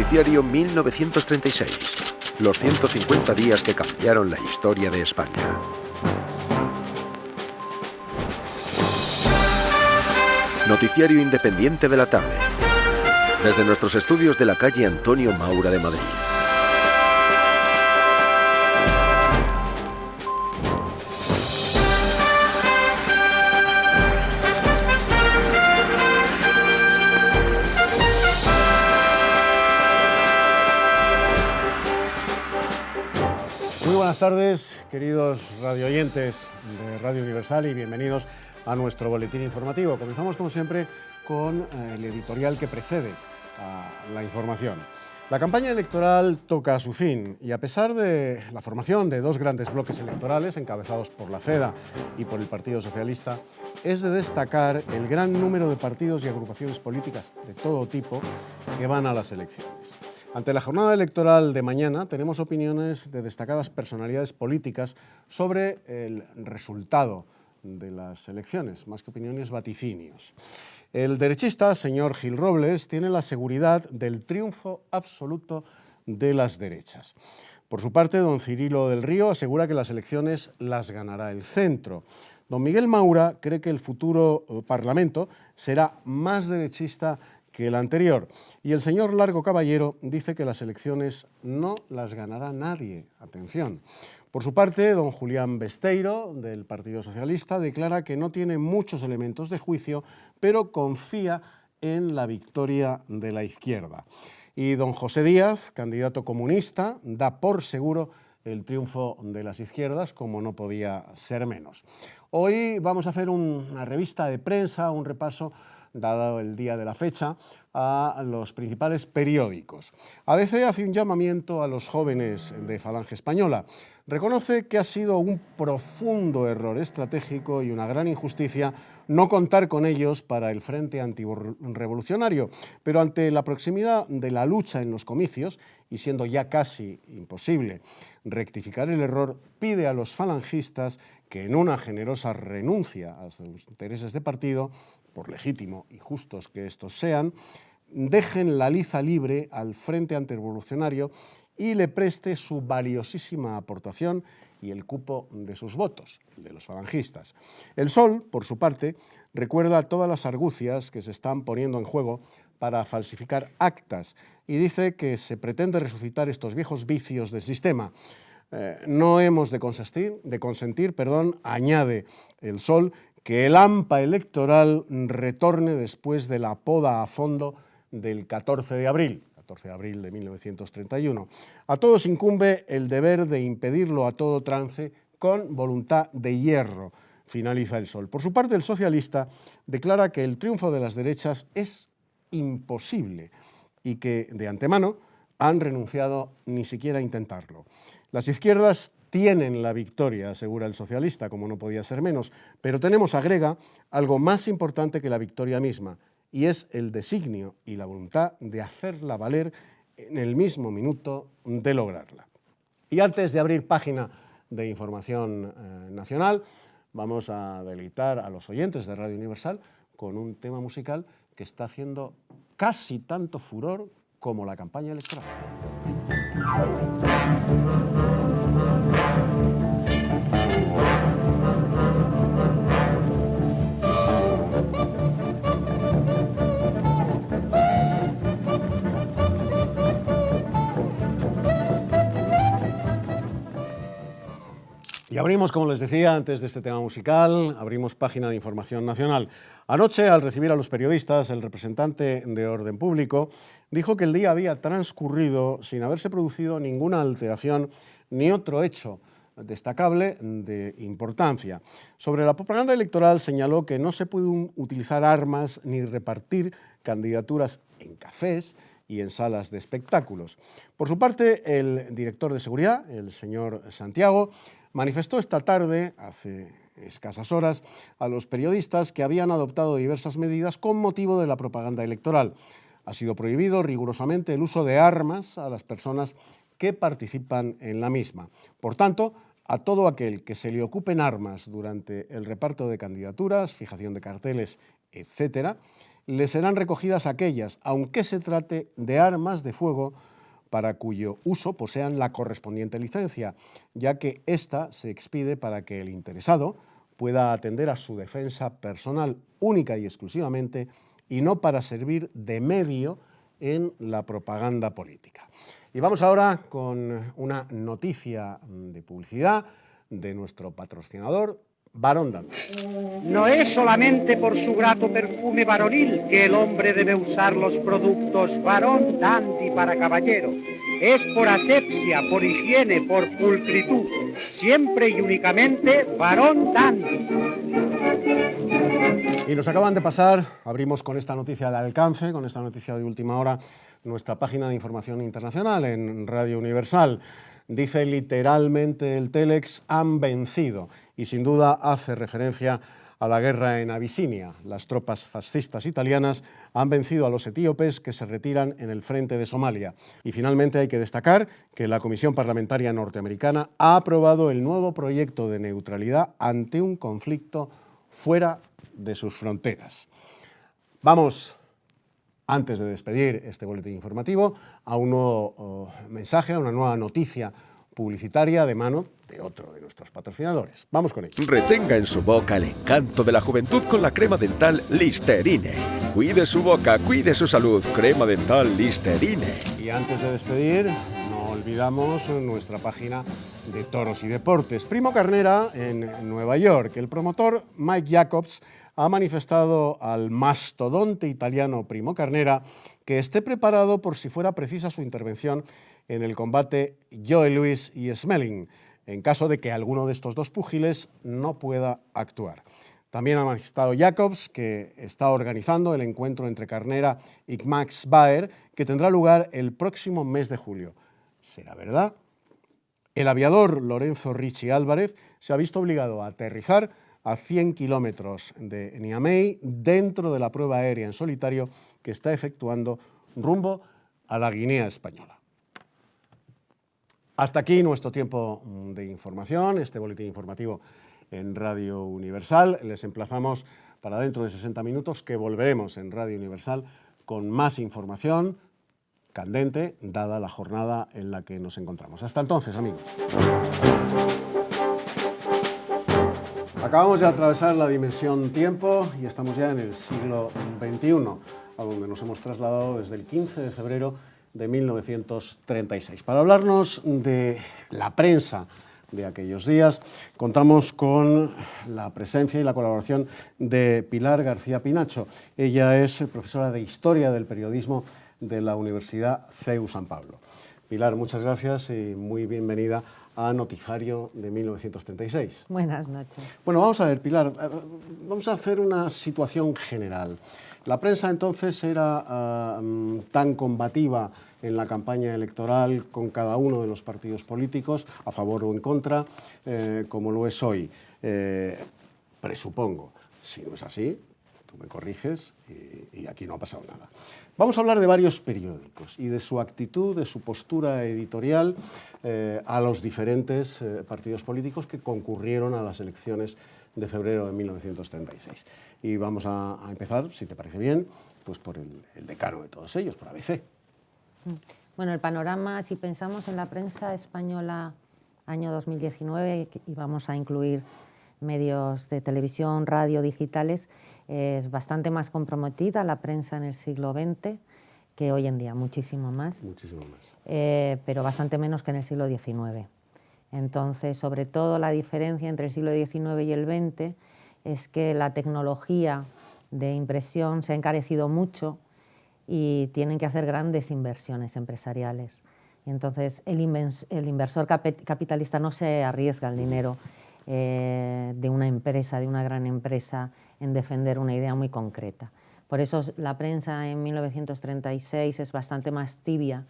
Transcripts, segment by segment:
Noticiario 1936. Los 150 días que cambiaron la historia de España. Noticiario independiente de la tarde. Desde nuestros estudios de la calle Antonio Maura de Madrid. Muy buenas tardes, queridos radioyentes de Radio Universal, y bienvenidos a nuestro boletín informativo. Comenzamos, como siempre, con el editorial que precede a la información. La campaña electoral toca a su fin y, a pesar de la formación de dos grandes bloques electorales encabezados por la CEDA y por el Partido Socialista, es de destacar el gran número de partidos y agrupaciones políticas de todo tipo que van a las elecciones. Ante la jornada electoral de mañana tenemos opiniones de destacadas personalidades políticas sobre el resultado de las elecciones, más que opiniones, vaticinios. El derechista, señor Gil Robles, tiene la seguridad del triunfo absoluto de las derechas. Por su parte, don Cirilo del Río asegura que las elecciones las ganará el centro. Don Miguel Maura cree que el futuro Parlamento será más derechista que el anterior. Y el señor Largo Caballero dice que las elecciones no las ganará nadie. Atención. Por su parte, don Julián Besteiro, del Partido Socialista, declara que no tiene muchos elementos de juicio, pero confía en la victoria de la izquierda. Y don José Díaz, candidato comunista, da por seguro el triunfo de las izquierdas, como no podía ser menos. Hoy vamos a hacer una revista de prensa, un repaso, dado el día de la fecha, a los principales periódicos. ABC hace un llamamiento a los jóvenes de Falange Española. Reconoce que ha sido un profundo error estratégico y una gran injusticia no contar con ellos para el frente antirrevolucionario, pero ante la proximidad de la lucha en los comicios, y siendo ya casi imposible rectificar el error, pide a los falangistas que, en una generosa renuncia a sus intereses de partido, por legítimo y justos que estos sean, dejen la liza libre al frente antirrevolucionario y le preste su valiosísima aportación y el cupo de sus votos, el de los falangistas. El Sol, por su parte, recuerda todas las argucias que se están poniendo en juego para falsificar actas y dice que se pretende resucitar estos viejos vicios del sistema. No hemos de consentir, añade el Sol, que el AMPA electoral retorne después de la poda a fondo del 14 de abril de 1931. A todos incumbe el deber de impedirlo a todo trance con voluntad de hierro, finaliza el Sol. Por su parte, el socialista declara que el triunfo de las derechas es imposible y que, de antemano, han renunciado ni siquiera a intentarlo. Las izquierdas tienen la victoria, asegura el socialista, como no podía ser menos, pero tenemos, agrega, algo más importante que la victoria misma, y es el designio y la voluntad de hacerla valer en el mismo minuto de lograrla. Y antes de abrir página de información nacional, vamos a deleitar a los oyentes de Radio Universal con un tema musical que está haciendo casi tanto furor como la campaña electoral. Y abrimos, como les decía, antes de este tema musical, abrimos página de información nacional. Anoche, al recibir a los periodistas, el representante de Orden Público dijo que el día había transcurrido sin haberse producido ninguna alteración ni otro hecho destacable de importancia. Sobre la propaganda electoral señaló que no se pueden utilizar armas ni repartir candidaturas en cafés y en salas de espectáculos. Por su parte, el director de seguridad, el señor Santiago, manifestó esta tarde, hace escasas horas, a los periodistas que habían adoptado diversas medidas con motivo de la propaganda electoral. Ha sido prohibido rigurosamente el uso de armas a las personas que participan en la misma. Por tanto, a todo aquel que se le ocupen armas durante el reparto de candidaturas, fijación de carteles, etcétera, le serán recogidas aquellas, aunque se trate de armas de fuego para cuyo uso posean la correspondiente licencia, ya que ésta se expide para que el interesado pueda atender a su defensa personal única y exclusivamente y no para servir de medio en la propaganda política. Y vamos ahora con una noticia de publicidad de nuestro patrocinador, Barón Dandy. No es solamente por su grato perfume varonil que el hombre debe usar los productos Barón Dandy para caballero. Es por asepsia, por higiene, por pulcritud. Siempre y únicamente Barón Dandy. Y nos acaban de pasar, abrimos con esta noticia de alcance, con esta noticia de última hora, nuestra página de información internacional en Radio Universal. Dice literalmente el Telex, han vencido, y sin duda hace referencia a la guerra en Abisinia. Las tropas fascistas italianas han vencido a los etíopes que se retiran en el frente de Somalia. Y finalmente hay que destacar que la Comisión Parlamentaria Norteamericana ha aprobado el nuevo proyecto de neutralidad ante un conflicto fuera de sus fronteras. Vamos, antes de despedir este boletín informativo, a un nuevo mensaje, a una nueva noticia publicitaria de mano de otro de nuestros patrocinadores. Vamos con ello. Retenga en su boca el encanto de la juventud con la crema dental Listerine. Cuide su boca, cuide su salud. Crema dental Listerine. Y antes de despedir, no olvidamos nuestra página de toros y deportes. Primo Carnera, en Nueva York. El promotor Mike Jacobs ha manifestado al mastodonte italiano Primo Carnera que esté preparado por si fuera precisa su intervención en el combate Joe Louis y Smelling, en caso de que alguno de estos dos púgiles no pueda actuar. También ha manifestado Jacobs que está organizando el encuentro entre Carnera y Max Baer, que tendrá lugar el próximo mes de julio. ¿Será verdad? El aviador Lorenzo Ricci Álvarez se ha visto obligado a aterrizar a 100 kilómetros de Niamey dentro de la prueba aérea en solitario que está efectuando rumbo a la Guinea Española. Hasta aquí nuestro tiempo de información, este boletín informativo en Radio Universal. Les emplazamos para dentro de 60 minutos que volveremos en Radio Universal con más información candente, dada la jornada en la que nos encontramos. Hasta entonces, amigos. Acabamos de atravesar la dimensión tiempo y estamos ya en el siglo XXI, a donde nos hemos trasladado desde el 15 de febrero de 1936. Para hablarnos de la prensa de aquellos días, contamos con la presencia y la colaboración de Pilar García Pinacho. Ella es profesora de Historia del Periodismo de la Universidad CEU San Pablo. Pilar, muchas gracias y muy bienvenida a Noticiario de 1936. Buenas noches. Bueno, vamos a ver, Pilar, vamos a hacer una situación general. La prensa entonces era tan combativa en la campaña electoral con cada uno de los partidos políticos, a favor o en contra, como lo es hoy. Presupongo, si no es así, tú me corriges y aquí no ha pasado nada. Vamos a hablar de varios periódicos y de su actitud, de su postura editorial a los diferentes partidos políticos que concurrieron a las elecciones de febrero de 1936. Y vamos a empezar, si te parece bien, pues por el decano de todos ellos, por ABC. Bueno, el panorama, si pensamos en la prensa española año 2019, y vamos a incluir medios de televisión, radio, digitales, es bastante más comprometida la prensa en el siglo XX que hoy en día, muchísimo más. Muchísimo más. Pero bastante menos que en el siglo XIX. Entonces, sobre todo la diferencia entre el siglo XIX y el XX es que la tecnología de impresión se ha encarecido mucho y tienen que hacer grandes inversiones empresariales. Y entonces el inversor capitalista no se arriesga el dinero de una empresa, de una gran empresa, en defender una idea muy concreta. Por eso la prensa en 1936 es bastante más tibia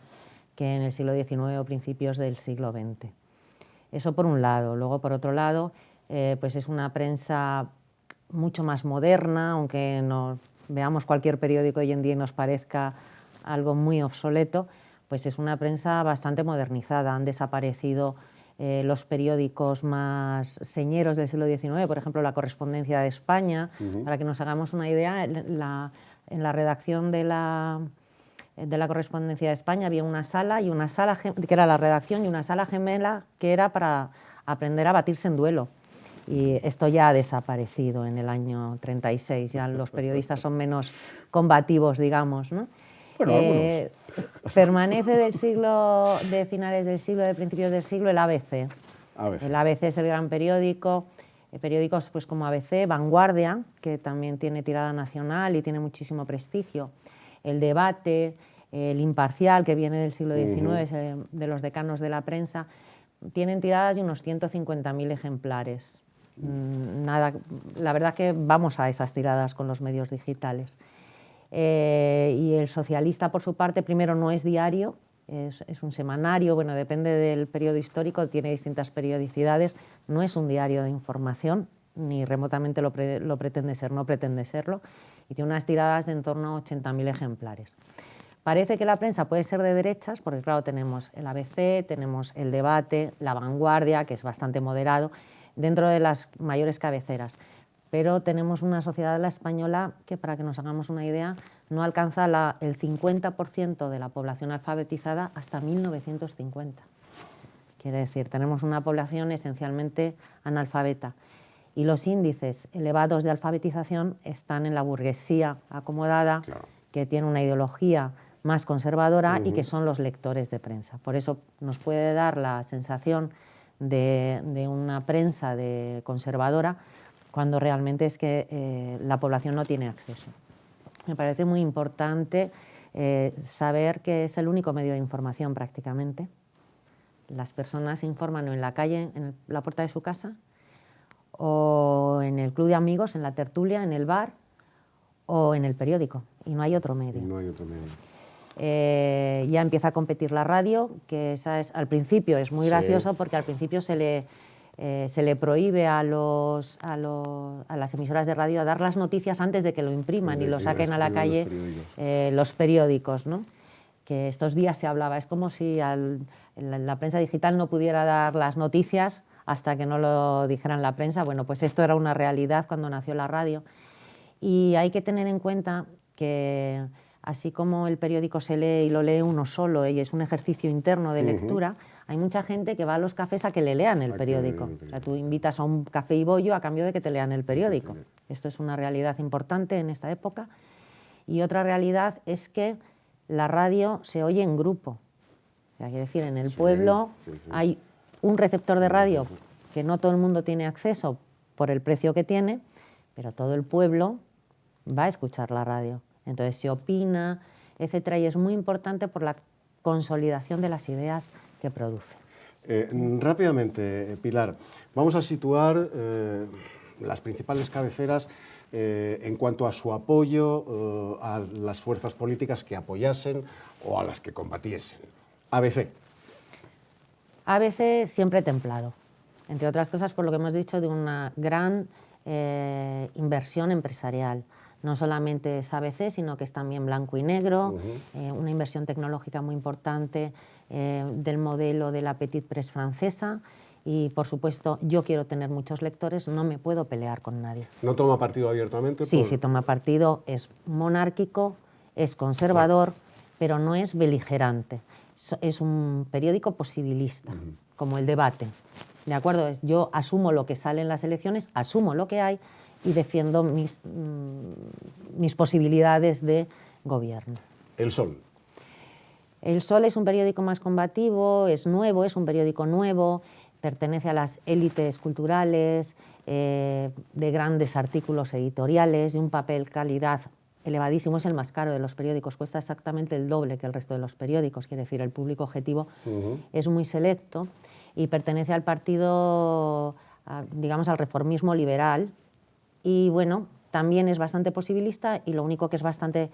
que en el siglo XIX o principios del siglo XX. Eso por un lado. Luego, por otro lado, pues es una prensa mucho más moderna, aunque nos veamos cualquier periódico hoy en día y nos parezca algo muy obsoleto, pues es una prensa bastante modernizada. Han desaparecido los periódicos más señeros del siglo XIX, por ejemplo, La Correspondencia de España. Para que nos hagamos una idea, en la redacción de la Correspondencia de España había una sala que era la redacción, y una sala gemela que era para aprender a batirse en duelo. Y esto ya ha desaparecido en el año 36, ya los periodistas son menos combativos, digamos, ¿no? Bueno, permanece de finales del siglo, de principios del siglo, el ABC. El ABC es el gran periódico. Periódicos pues, como ABC, Vanguardia, que también tiene tirada nacional y tiene muchísimo prestigio. El Debate, el Imparcial, que viene del siglo XIX, de los decanos de la prensa, tienen tiradas de unos 150.000 ejemplares. Nada, la verdad que vamos a esas tiradas con los medios digitales. Y el Socialista, por su parte, primero no es diario, es un semanario, bueno, depende del periodo histórico, tiene distintas periodicidades, no es un diario de información, ni remotamente lo pretende ser, no pretende serlo, y tiene unas tiradas de en torno a 80.000 ejemplares. Parece que la prensa puede ser de derechas, porque claro, tenemos el ABC, tenemos el Debate, la Vanguardia, que es bastante moderado, dentro de las mayores cabeceras. Pero tenemos una sociedad, la española, que para que nos hagamos una idea, no alcanza el 50% de la población alfabetizada hasta 1950. Quiere decir, tenemos una población esencialmente analfabeta. Y los índices elevados de alfabetización están en la burguesía acomodada, claro, que tiene una ideología más conservadora y que son los lectores de prensa. Por eso nos puede dar la sensación de una prensa conservadora, cuando realmente es que la población no tiene acceso. Me parece muy importante saber que es el único medio de información prácticamente. Las personas se informan o en la calle, en la puerta de su casa, o en el club de amigos, en la tertulia, en el bar, o en el periódico, y no hay otro medio. No hay otro medio. Ya empieza a competir la radio, que al principio es muy gracioso, porque al principio se le prohíbe a las emisoras de radio dar las noticias antes de que lo impriman y lo saquen a la calle los periódicos, ¿no? Que estos días se hablaba, es como si la prensa digital no pudiera dar las noticias hasta que no lo dijeran la prensa. Bueno, pues esto era una realidad cuando nació la radio. Y hay que tener en cuenta que así como el periódico se lee y lo lee uno solo y es un ejercicio interno de lectura, hay mucha gente que va a los cafés a que le lean el periódico. O sea, tú invitas a un café y bollo a cambio de que te lean el periódico. Esto es una realidad importante en esta época. Y otra realidad es que la radio se oye en grupo. O sea, quiere decir, en el pueblo hay un receptor de radio que no todo el mundo tiene acceso por el precio que tiene, pero todo el pueblo va a escuchar la radio. Entonces se opina, etcétera, y es muy importante por la consolidación de las ideas que produce. Rápidamente, Pilar, vamos a situar las principales cabeceras en cuanto a su apoyo a las fuerzas políticas que apoyasen o a las que combatiesen. ABC. ABC siempre templado, entre otras cosas por lo que hemos dicho de una gran inversión empresarial. No solamente es ABC, sino que es también blanco y negro, una inversión tecnológica muy importante del modelo de la Petite Presse francesa y, por supuesto, yo quiero tener muchos lectores, no me puedo pelear con nadie. ¿No toma partido abiertamente? Sí, sí toma partido, es monárquico, es conservador, pero no es beligerante. Es un periódico posibilista, como el Debate. ¿De acuerdo? Yo asumo lo que sale en las elecciones, asumo lo que hay, y defiendo mis posibilidades de gobierno. El Sol. El Sol es un periódico más combativo, es nuevo, es un periódico nuevo, pertenece a las élites culturales, de grandes artículos editoriales, de un papel calidad elevadísimo, es el más caro de los periódicos, cuesta exactamente el doble que el resto de los periódicos, quiere decir, el público objetivo es muy selecto y pertenece al partido, digamos, al reformismo liberal. Y bueno, también es bastante posibilista y lo único que es bastante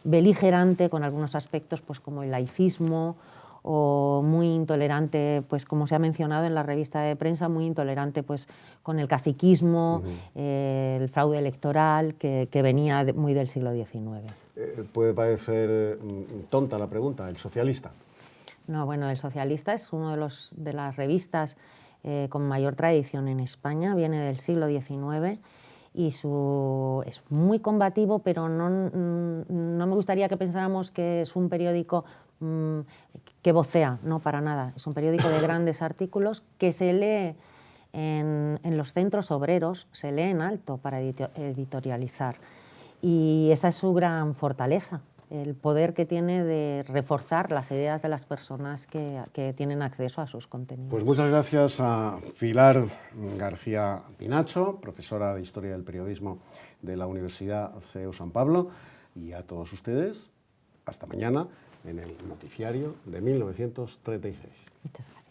beligerante con algunos aspectos pues como el laicismo o muy intolerante, pues como se ha mencionado en la revista de prensa, muy intolerante pues con el caciquismo, el fraude electoral que venía muy del siglo XIX. Puede parecer tonta la pregunta, ¿el Socialista? No, bueno, el Socialista es uno de las revistas con mayor tradición en España, viene del siglo XIX y es muy combativo, pero no me gustaría que pensáramos que es un periódico que vocea, no, para nada. Es un periódico de grandes artículos que se lee en los centros obreros, se lee en alto para editorializar. Y esa es su gran fortaleza, el poder que tiene de reforzar las ideas de las personas que tienen acceso a sus contenidos. Pues muchas gracias a Pilar García Pinacho, profesora de Historia del Periodismo de la Universidad CEU San Pablo, y a todos ustedes, hasta mañana en el noticiario de 1936. Muchas gracias.